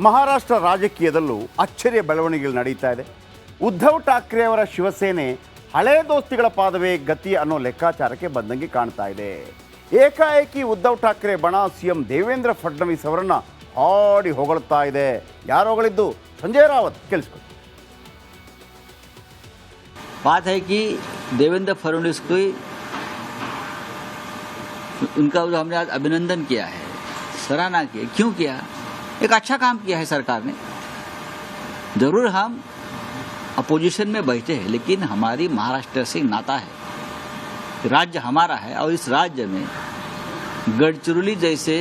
ಮಹಾರಾಷ್ಟ್ರ ರಾಜಕೀಯದಲ್ಲೂ ಅಚ್ಚರಿಯ ಬೆಳವಣಿಗೆಗಳು ನಡೀತಾ ಇದೆ. ಉದ್ಧವ್ ಠಾಕ್ರೆ ಅವರ ಶಿವಸೇನೆ ಹಳೆ ದೋಸ್ತಿಗಳ ಪಾದವೇ ಗತಿ ಅನ್ನೋ ಲೆಕ್ಕಾಚಾರಕ್ಕೆ ಬಂದಂಗೆ ಕಾಣ್ತಾ ಇದೆ. ಏಕಾಏಕಿ ಉದ್ಧವ್ ಠಾಕ್ರೆ ಬಣ ಸಿಎಂ ದೇವೇಂದ್ರ ಫಡ್ನವೀಸ್ ಅವರನ್ನ ಹಾಡಿ ಹೊಗಳ್ತಾ ಇದೆ. ಯಾರು ಹೊಗಳಿದ್ದು? ಸಂಜಯ್ ರಾವತ್. ಕೇಳಿಸ್ಕೊಳ್ಳಿ. बात है कि देवेंद्र फडणवीस को उनका जो हमने आज अभिनंदन किया है, सराहना की है। क्यों किया? एक अच्छा काम किया है सरकार ने। जरूर हम अपोजिशन में बैठे हैं, लेकिन हमारी महाराष्ट्र से नाता है, राज्य हमारा है और इस राज्य में गढ़चिरौली जैसे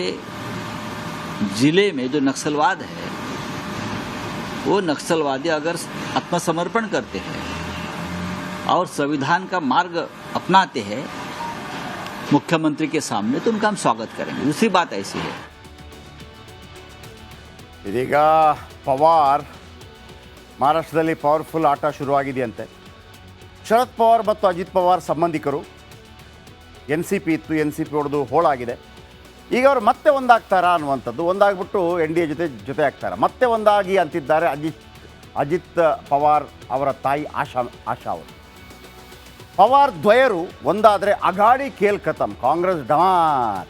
जिले में जो नक्सलवाद है, वो नक्सलवादी अगर आत्मसमर्पण करते हैं और संविधान का मार्ग अपनाते हैं मुख्यमंत्री के सामने, तो उनका हम स्वागत करेंगे। दूसरी बात ऐसी है, ಇದೀಗ ಪವಾರ್ ಮಹಾರಾಷ್ಟ್ರದಲ್ಲಿ ಪವರ್ಫುಲ್ ಆಟ ಶುರುವಾಗಿದೆಯಂತೆ. ಶರದ್ ಪವಾರ್ ಮತ್ತು ಅಜಿತ್ ಪವಾರ್ ಸಂಬಂಧಿಕರು. NCP ಇತ್ತು, NCP ಹೊಡೆದು ಹೋಳಾಗಿದೆ. ಈಗ ಅವರು ಮತ್ತೆ ಒಂದಾಗ್ತಾರಾ ಅನ್ನುವಂಥದ್ದು. ಒಂದಾಗ್ಬಿಟ್ಟು NDA ಜೊತೆ ಆಗ್ತಾರೆ. ಮತ್ತೆ ಒಂದಾಗಿ ಅಂತಿದ್ದಾರೆ ಅಜಿತ್ ಪವಾರ್ ಅವರ ತಾಯಿ ಆಶಾ ಅವರು. ಪವಾರ್ ದ್ವಯರು ಒಂದಾದರೆ ಅಘಾಡಿ ಖೇಲ್ ಖತಮ್. ಕಾಂಗ್ರೆಸ್ ಡಮಾರ್.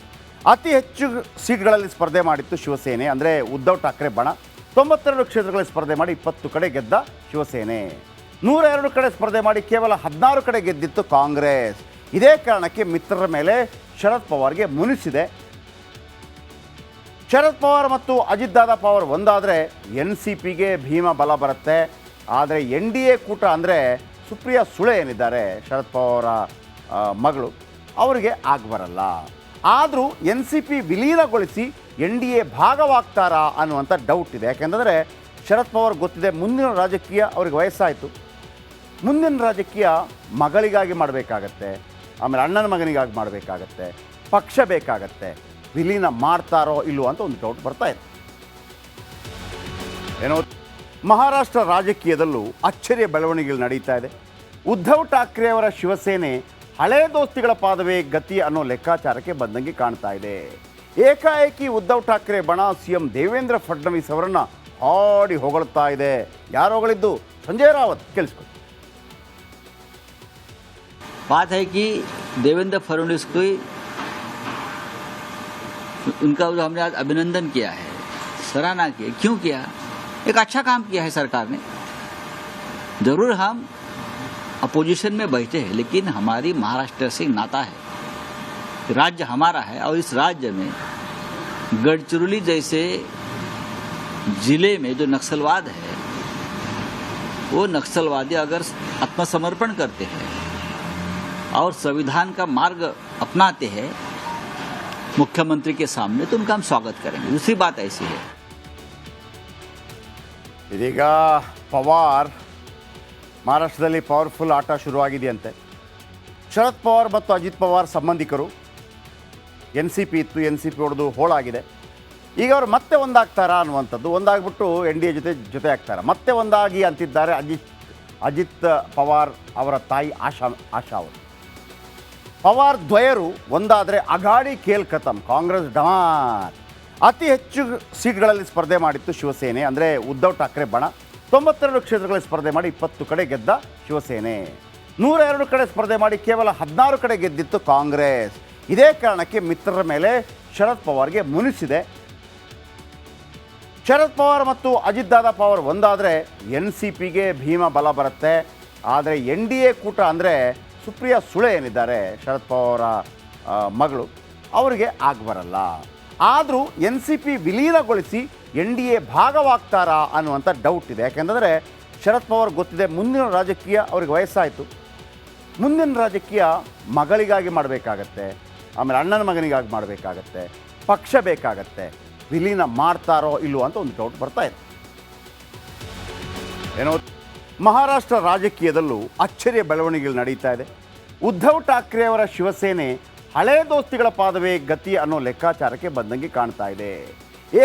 ಅತಿ ಹೆಚ್ಚು ಸೀಟ್ಗಳಲ್ಲಿ ಸ್ಪರ್ಧೆ ಮಾಡಿತ್ತು ಶಿವಸೇನೆ, ಅಂದರೆ ಉದ್ಧವ್ ಠಾಕ್ರೆ ಬಣ. 92 ಕ್ಷೇತ್ರಗಳಲ್ಲಿ ಸ್ಪರ್ಧೆ ಮಾಡಿ 20 ಕಡೆ ಗೆದ್ದ ಶಿವಸೇನೆ. 102 ಕಡೆ ಸ್ಪರ್ಧೆ ಮಾಡಿ ಕೇವಲ 16 ಕಡೆ ಗೆದ್ದಿತ್ತು ಕಾಂಗ್ರೆಸ್. ಇದೇ ಕಾರಣಕ್ಕೆ ಮಿತ್ರರ ಮೇಲೆ ಶರದ್ ಪವಾರ್ಗೆ ಮುನಿಸಿದೆ. ಶರದ್ ಪವಾರ್ ಮತ್ತು ಅಜಿತ್ ದಾದಾ ಪವಾರ್ ಒಂದಾದರೆ NCPಗೆ ಭೀಮ ಬಲ ಬರುತ್ತೆ. ಆದರೆ NDA ಕೂಟ ಅಂದರೆ ಸುಪ್ರಿಯಾ ಸುಳೆ ಏನಿದ್ದಾರೆ ಶರದ್ ಪವಾರ ಮಗಳು, ಅವರಿಗೆ ಆಗಬರಲ್ಲ. ಆದರೂ NCP ವಿಲೀನಗೊಳಿಸಿ NDA ಭಾಗವಾಗ್ತಾರಾ ಅನ್ನುವಂಥ ಡೌಟ್ ಇದೆ. ಯಾಕೆಂದರೆ ಶರದ್ ಪವಾರ್ ಗೊತ್ತಿದೆ, ಮುಂದಿನ ರಾಜಕೀಯ ಅವ್ರಿಗೆ ವಯಸ್ಸಾಯಿತು. ಮುಂದಿನ ರಾಜಕೀಯ ಮಗಳಿಗಾಗಿ ಮಾಡಬೇಕಾಗತ್ತೆ, ಆಮೇಲೆ ಅಣ್ಣನ ಮಗನಿಗಾಗಿ ಮಾಡಬೇಕಾಗತ್ತೆ, ಪಕ್ಷ ಬೇಕಾಗತ್ತೆ. ವಿಲೀನ ಮಾಡ್ತಾರೋ ಇಲ್ವೋ ಅಂತ ಒಂದು ಡೌಟ್ ಬರ್ತಾ ಇದೆ. ಏನೋ ಮಹಾರಾಷ್ಟ್ರ ರಾಜಕೀಯದಲ್ಲೂ ಅಚ್ಚರಿಯ ಬೆಳವಣಿಗೆಗಳು ನಡೀತಾ ಇದೆ. ಉದ್ಧವ್ ಠಾಕ್ರೆ ಅವರ ಶಿವಸೇನೆ ಹಳೆ ದೋಸ್ತಿಗಳ ಪಾದವೇ ಗತಿ ಅನ್ನೋ ಲೆಕ್ಕಾಚಾರಕ್ಕೆ ಬಂದಂಗೆ ಕಾಣ್ತಾ ಇದೆ. ಏಕಾಏಕಿ ಉದ್ಧವ್ ಠಾಕ್ರೆ ಬಣ ಸಿಎಂ ದೇವೇಂದ್ರ ಫಡ್ನವೀಸ್ ಅವರನ್ನ ಹಾಡಿ ಹೊಗಳ್ತಾ ಇದೆ. ಯಾರು ಹೊಗಳಿದ್ದು? ಸಂಜಯ್ ರಾವತ್. ಕೇಳಿಸ್ಕೊಳ್ಳಿ. बात है कि देवेंद्र फडणवीस को उनका जो हमने आज अभिनंदन किया है, सराहना की है। क्यों किया? एक अच्छा काम किया है सरकार ने। जरूर हम अपोजिशन में बैठे हैं, लेकिन हमारी महाराष्ट्र से नाता है, राज्य हमारा है और इस राज्य में गढ़चिरौली जैसे जिले में जो नक्सलवाद है, वो नक्सलवादी अगर आत्मसमर्पण करते हैं और संविधान का मार्ग अपनाते हैं मुख्यमंत्री के सामने, तो उनका हम स्वागत करेंगे। दूसरी बात ऐसी है, ಇದೀಗ ಪವಾರ್ ಮಹಾರಾಷ್ಟ್ರದಲ್ಲಿ ಪವರ್ಫುಲ್ ಆಟ ಶುರುವಾಗಿದೆಯಂತೆ. ಶರದ್ ಪವಾರ್ ಮತ್ತು ಅಜಿತ್ ಪವಾರ್ ಸಂಬಂಧಿಕರು. NCP ಇತ್ತು, NCP ಹೊಡೆದು ಹೋಳಾಗಿದೆ. ಈಗ ಅವರು ಮತ್ತೆ ಒಂದಾಗ್ತಾರಾ ಅನ್ನುವಂಥದ್ದು. ಒಂದಾಗ್ಬಿಟ್ಟು NDA ಜೊತೆ ಆಗ್ತಾರೆ. ಮತ್ತೆ ಒಂದಾಗಿ ಅಂತಿದ್ದಾರೆ ಅಜಿತ್ ಪವಾರ್ ಅವರ ತಾಯಿ ಆಶಾ ಅವರು. ಪವಾರ್ ದ್ವಯರು ಒಂದಾದರೆ ಅಘಾಡಿ ಖೇಲ್ ಖತಮ್. ಕಾಂಗ್ರೆಸ್ ಡಮಾರ್. ಅತಿ ಹೆಚ್ಚು ಸೀಟ್ಗಳಲ್ಲಿ ಸ್ಪರ್ಧೆ ಮಾಡಿತ್ತು ಶಿವಸೇನೆ, ಅಂದರೆ ಉದ್ಧವ್ ಠಾಕ್ರೆ ಬಣ. 92 ಕ್ಷೇತ್ರಗಳಲ್ಲಿ ಸ್ಪರ್ಧೆ ಮಾಡಿ 20 ಕಡೆ ಗೆದ್ದ ಶಿವಸೇನೆ. 102 ಕಡೆ ಸ್ಪರ್ಧೆ ಮಾಡಿ ಕೇವಲ 16 ಕಡೆ ಗೆದ್ದಿತ್ತು ಕಾಂಗ್ರೆಸ್. ಇದೇ ಕಾರಣಕ್ಕೆ ಮಿತ್ರರ ಮೇಲೆ ಶರದ್ ಪವಾರ್ಗೆ ಮುನಿಸಿದೆ. ಶರದ್ ಪವಾರ್ ಮತ್ತು ಅಜಿತ್ ದಾದಾ ಪವಾರ್ ಒಂದಾದರೆ NCPಗೆ ಭೀಮ ಬಲ ಬರುತ್ತೆ. ಆದರೆ NDA ಕೂಟ ಅಂದರೆ ಸುಪ್ರಿಯಾ ಸುಳೆ ಏನಿದ್ದಾರೆ ಶರದ್ ಪವಾರ ಮಗಳು, ಅವರಿಗೆ ಆಗಬರಲ್ಲ. ಆದರೂ NCP ವಿಲೀನಗೊಳಿಸಿ NDA ಭಾಗವಾಗ್ತಾರಾ ಅನ್ನುವಂಥ ಡೌಟ್ ಇದೆ. ಯಾಕೆಂದರೆ ಶರದ್ ಪವಾರ್ ಗೊತ್ತಿದೆ, ಮುಂದಿನ ರಾಜಕೀಯ ಅವ್ರಿಗೆ ವಯಸ್ಸಾಯಿತು. ಮುಂದಿನ ರಾಜಕೀಯ ಮಗಳಿಗಾಗಿ ಮಾಡಬೇಕಾಗತ್ತೆ, ಆಮೇಲೆ ಅಣ್ಣನ ಮಗನಿಗಾಗಿ ಮಾಡಬೇಕಾಗತ್ತೆ, ಪಕ್ಷ ಬೇಕಾಗತ್ತೆ. ವಿಲೀನ ಮಾಡ್ತಾರೋ ಇಲ್ವೋ ಅಂತ ಒಂದು ಡೌಟ್ ಬರ್ತಾ ಇದೆ. ಏನೋ ಮಹಾರಾಷ್ಟ್ರ ರಾಜಕೀಯದಲ್ಲೂ ಅಚ್ಚರಿಯ ಬೆಳವಣಿಗೆಗಳು ನಡೀತಾ ಇದೆ. ಉದ್ಧವ್ ಠಾಕ್ರೆ ಅವರ ಶಿವಸೇನೆ ಹಳೆ ದೋಸ್ತಿಗಳ ಪಾದವೇ ಗತಿ ಅನ್ನೋ ಲೆಕ್ಕಾಚಾರಕ್ಕೆ ಬಂದಂಗೆ ಕಾಣ್ತಾ ಇದೆ.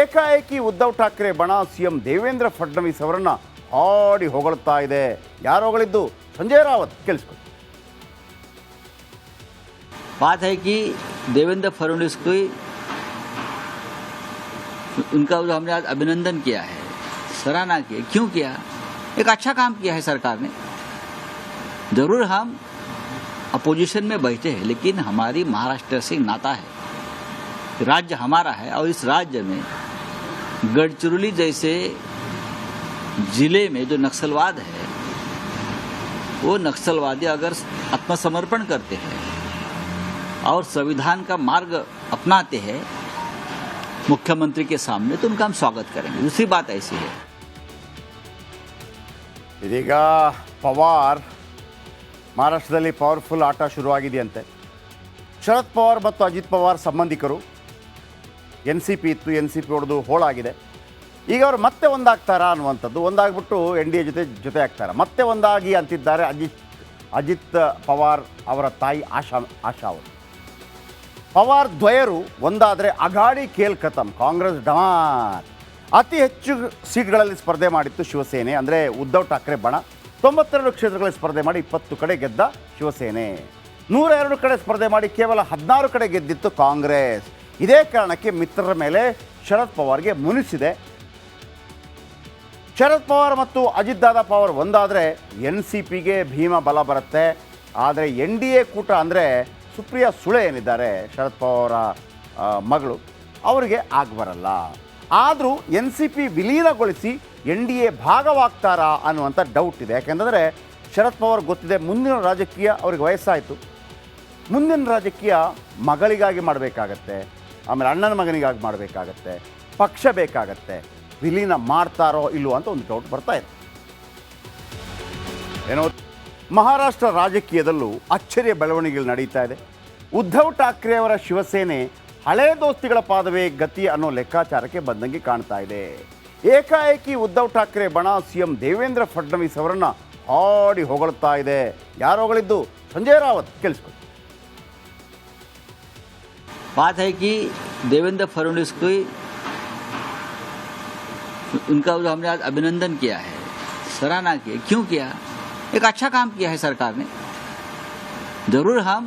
ಏಕಾಏಕಿ ಉದ್ಧವ್ ಠಾಕ್ರೆ ಬಣ ಸಿಎಂ ದೇವೇಂದ್ರ ಫಡ್ನವೀಸ್ ಅವರನ್ನ ಹಾಡಿ ಹೊಗಳ್ತಾ ಇದೆ. ಯಾರು ಹೊಗಳಿದ್ದು? ಸಂಜಯ್ ರಾವತ್. ಕೇಳಿಸ್ಕೊಳ್ಳಿ. बात है कि देवेंद्र फडणवीस को उनका जो हमने आज अभिनंदन किया है, सराहना की है। क्यों किया? एक अच्छा काम किया है सरकार ने। जरूर हम अपोजिशन में बैठे हैं, लेकिन हमारी महाराष्ट्र से नाता है। राज्य हमारा है और इस राज्य में गढ़चिरौली जैसे जिले में जो नक्सलवाद है, वो नक्सलवादी अगर आत्मसमर्पण करते हैं और संविधान का मार्ग अपनाते हैं मुख्यमंत्री के सामने, तो उनका हम स्वागत करेंगे। दूसरी बात ऐसी है, ಇದೀಗ ಪವಾರ್ ಮಹಾರಾಷ್ಟ್ರದಲ್ಲಿ ಪವರ್ಫುಲ್ ಆಟ ಶುರುವಾಗಿದೆಯಂತೆ. ಶರದ್ ಪವಾರ್ ಮತ್ತು ಅಜಿತ್ ಪವಾರ್ ಸಂಬಂಧಿಕರು. ಎನ್ ಸಿ ಪಿ ಇತ್ತು, ಎನ್ ಸಿ ಪಿ ಹೊಡೆದು ಹೋಳಾಗಿದೆ. ಈಗ ಅವರು ಮತ್ತೆ ಒಂದಾಗ್ತಾರಾ ಅನ್ನುವಂಥದ್ದು, ಒಂದಾಗ್ಬಿಟ್ಟು ಎನ್ ಡಿ ಎ ಜೊತೆ ಆಗ್ತಾರಾ, ಮತ್ತೆ ಒಂದಾಗಿ ಅಂತಿದ್ದಾರೆ ಅಜಿತ್ ಪವಾರ್ ಅವರ ತಾಯಿ ಆಶಾ ಅವರು. ಪವಾರ್ ದ್ವಯರು ಒಂದಾದರೆ ಅಘಾಡಿ ಖೇಲ್ ಖತಮ್, ಕಾಂಗ್ರೆಸ್ ಡಮಾರ್. ಅತಿ ಹೆಚ್ಚು ಸೀಟ್ಗಳಲ್ಲಿ ಸ್ಪರ್ಧೆ ಮಾಡಿತ್ತು ಶಿವಸೇನೆ, ಅಂದರೆ ಉದ್ಧವ್ ಠಾಕ್ರೆ ಬಣ. 92 ಕ್ಷೇತ್ರಗಳಲ್ಲಿ ಸ್ಪರ್ಧೆ ಮಾಡಿ 20 ಕಡೆ ಗೆದ್ದ ಶಿವಸೇನೆ. 102 ಕಡೆ ಸ್ಪರ್ಧೆ ಮಾಡಿ ಕೇವಲ 16 ಕಡೆ ಗೆದ್ದಿತ್ತು ಕಾಂಗ್ರೆಸ್. ಇದೇ ಕಾರಣಕ್ಕೆ ಮಿತ್ರರ ಮೇಲೆ ಶರದ್ ಪವಾರ್ಗೆ ಮುನಿಸಿದೆ. ಶರದ್ ಪವಾರ್ ಮತ್ತು ಅಜಿತ್ ದಾದಾ ಪವಾರ್ ಒಂದಾದರೆ ಎನ್ ಸಿ ಪಿಗೆ ಭೀಮ ಬಲ ಬರುತ್ತೆ. ಆದರೆ ಎನ್ ಡಿ ಎ ಕೂಟ ಅಂದರೆ ಸುಪ್ರಿಯಾ ಸುಳೆ ಏನಿದ್ದಾರೆ ಶರದ್ ಪವಾರ ಮಗಳು, ಅವರಿಗೆ ಆಗಬರಲ್ಲ. ಆದರೂ ಎನ್ ಸಿ ಪಿ ವಿಲೀನಗೊಳಿಸಿ ಎನ್ ಡಿ ಎ ಭಾಗವಾಗ್ತಾರಾ ಅನ್ನುವಂಥ ಡೌಟ್ ಇದೆ. ಯಾಕೆಂದರೆ ಶರದ್ ಪವಾರ್ ಗೊತ್ತಿದೆ, ಮುಂದಿನ ರಾಜಕೀಯ ಅವ್ರಿಗೆ ವಯಸ್ಸಾಯಿತು. ಮುಂದಿನ ರಾಜಕೀಯ ಮಗಳಿಗಾಗಿ ಮಾಡಬೇಕಾಗತ್ತೆ, ಆಮೇಲೆ ಅಣ್ಣನ ಮಗನಿಗಾಗಿ ಮಾಡಬೇಕಾಗತ್ತೆ, ಪಕ್ಷ ಬೇಕಾಗತ್ತೆ. ವಿಲೀನ ಮಾಡ್ತಾರೋ ಇಲ್ಲವೋ ಅಂತ ಒಂದು ಡೌಟ್ ಬರ್ತಾ ಇದೆ. ಏನೋ ಮಹಾರಾಷ್ಟ್ರ ರಾಜಕೀಯದಲ್ಲೂ ಅಚ್ಚರಿಯ ಬೆಳವಣಿಗೆಗಳು ನಡೀತಾ ಇದೆ. ಉದ್ಧವ್ ಠಾಕ್ರೆ ಅವರ ಶಿವಸೇನೆ ಹಳೆ ದೋಸ್ತಿಗಳ ಪಾದವೇ ಗತಿ ಅನ್ನೋ ಲೆಕ್ಕಾಚಾರಕ್ಕೆ ಬಂದಂಗೆ ಕಾಣ್ತಾ ಇದೆ. ಏಕಾಏಕಿ ಉದ್ಧವ್ ಠಾಕ್ರೆ ಬಣ ಸಿಎಂ ದೇವೇಂದ್ರ ಫಡ್ನವೀಸ್ ಅವರನ್ನ ಹಾಡಿ ಹೊಗಳ್ತಾ ಇದೆ. ಯಾರು ಹೊಗಳಿದ್ದು? ಸಂಜಯ್ ರಾವತ್. ಕೇಳಿಸ್ಕೊಳ್ಳಿ. बात है कि देवेंद्र फडणवीस को उनका जो हमने आज अभिनंदन किया है, सराहना की है। क्यों किया? एक अच्छा काम किया है सरकार ने। जरूर हम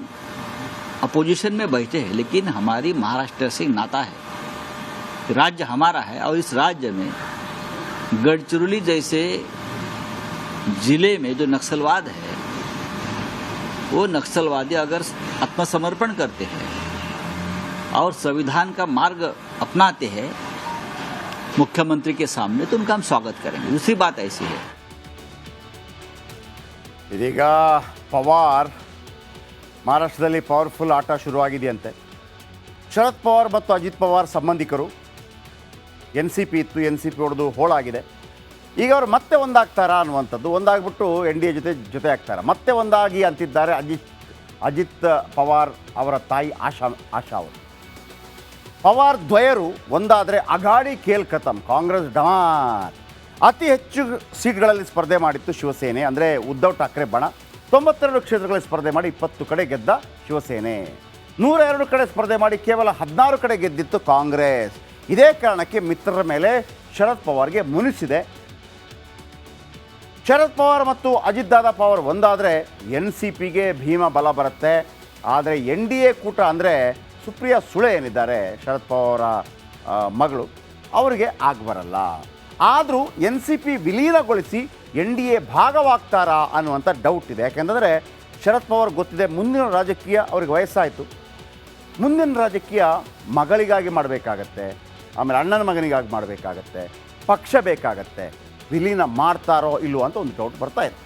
अपोजिशन में बैठे हैं, लेकिन हमारी महाराष्ट्र से नाता है। राज्य हमारा है और इस राज्य में गढ़चिरौली जैसे जिले में जो नक्सलवाद है, वो नक्सलवादी अगर आत्मसमर्पण करते हैं और संविधान का मार्ग अपनाते हैं मुख्यमंत्री के सामने, तो उनका हम स्वागत करेंगे। दूसरी बात ऐसी है, ಇದೀಗ ಪವಾರ್ ಮಹಾರಾಷ್ಟ್ರದಲ್ಲಿ ಪವರ್ಫುಲ್ ಆಟ ಶುರುವಾಗಿದೆಯಂತೆ. ಶರದ್ ಪವಾರ್ ಮತ್ತು ಅಜಿತ್ ಪವಾರ್ ಸಂಬಂಧಿಕರು. ಎನ್ ಸಿ ಪಿ ಇತ್ತು, ಎನ್ ಸಿ ಪಿ ಹೊಡೆದು ಹೋಳಾಗಿದೆ. ಈಗ ಅವರು ಮತ್ತೆ ಒಂದಾಗ್ತಾರಾ ಅನ್ನುವಂಥದ್ದು, ಒಂದಾಗ್ಬಿಟ್ಟು ಎನ್ ಡಿ ಎ ಜೊತೆ ಆಗ್ತಾರಾ, ಮತ್ತೆ ಒಂದಾಗಿ ಅಂತಿದ್ದಾರೆ ಅಜಿತ್ ಪವಾರ್ ಅವರ ತಾಯಿ ಆಶಾ ಅವರು. ಪವಾರ್ ದ್ವಯರು ಒಂದಾದರೆ ಅಘಾಡಿ ಖೇಲ್ ಖತಮ್, ಕಾಂಗ್ರೆಸ್ ಡಮಾರ್. ಅತಿ ಹೆಚ್ಚು ಸೀಟ್ಗಳಲ್ಲಿ ಸ್ಪರ್ಧೆ ಮಾಡಿತ್ತು ಶಿವಸೇನೆ, ಅಂದರೆ ಉದ್ಧವ್ ಠಾಕ್ರೆ ಬಣ. 92 ಕ್ಷೇತ್ರಗಳಲ್ಲಿ ಸ್ಪರ್ಧೆ ಮಾಡಿ 20 ಕಡೆ ಗೆದ್ದ ಶಿವಸೇನೆ. 102 ಕಡೆ ಸ್ಪರ್ಧೆ ಮಾಡಿ ಕೇವಲ 16 ಕಡೆ ಗೆದ್ದಿತ್ತು ಕಾಂಗ್ರೆಸ್. ಇದೇ ಕಾರಣಕ್ಕೆ ಮಿತ್ರರ ಮೇಲೆ ಶರದ್ ಪವಾರ್ಗೆ ಮುನಿಸಿದೆ. ಶರದ್ ಪವಾರ್ ಮತ್ತು ಅಜಿತ್ ದಾದಾ ಪವಾರ್ ಒಂದಾದರೆ ಎನ್ ಸಿ ಪಿಗೆ ಭೀಮ ಬಲ ಬರುತ್ತೆ. ಆದರೆ ಎನ್ ಡಿ ಎ ಕೂಟ ಅಂದರೆ ಸುಪ್ರಿಯಾ ಸುಳೆ ಏನಿದ್ದಾರೆ ಶರದ್ ಪವಾರ ಮಗಳು, ಅವರಿಗೆ ಆಗಬರಲ್ಲ. ಆದರೂ ಎನ್ ಸಿ ಪಿ ವಿಲೀನಗೊಳಿಸಿ ಎನ್ ಡಿ ಎ ಭಾಗವಾಗ್ತಾರಾ ಅನ್ನುವಂಥ ಡೌಟ್ ಇದೆ. ಯಾಕೆಂದರೆ ಶರದ್ ಪವಾರ್ ಗೊತ್ತಿದೆ, ಮುಂದಿನ ರಾಜಕೀಯ ಅವ್ರಿಗೆ ವಯಸ್ಸಾಯಿತು. ಮುಂದಿನ ರಾಜಕೀಯ ಮಗಳಿಗಾಗಿ ಮಾಡಬೇಕಾಗತ್ತೆ, ಆಮೇಲೆ ಅಣ್ಣನ ಮಗನಿಗಾಗಿ ಮಾಡಬೇಕಾಗತ್ತೆ, ಪಕ್ಷ ಬೇಕಾಗತ್ತೆ. ವಿಲೀನ ಮಾಡ್ತಾರೋ ಇಲ್ಲವೋ ಅಂತ ಒಂದು ಡೌಟ್ ಬರ್ತಾ ಇದೆ.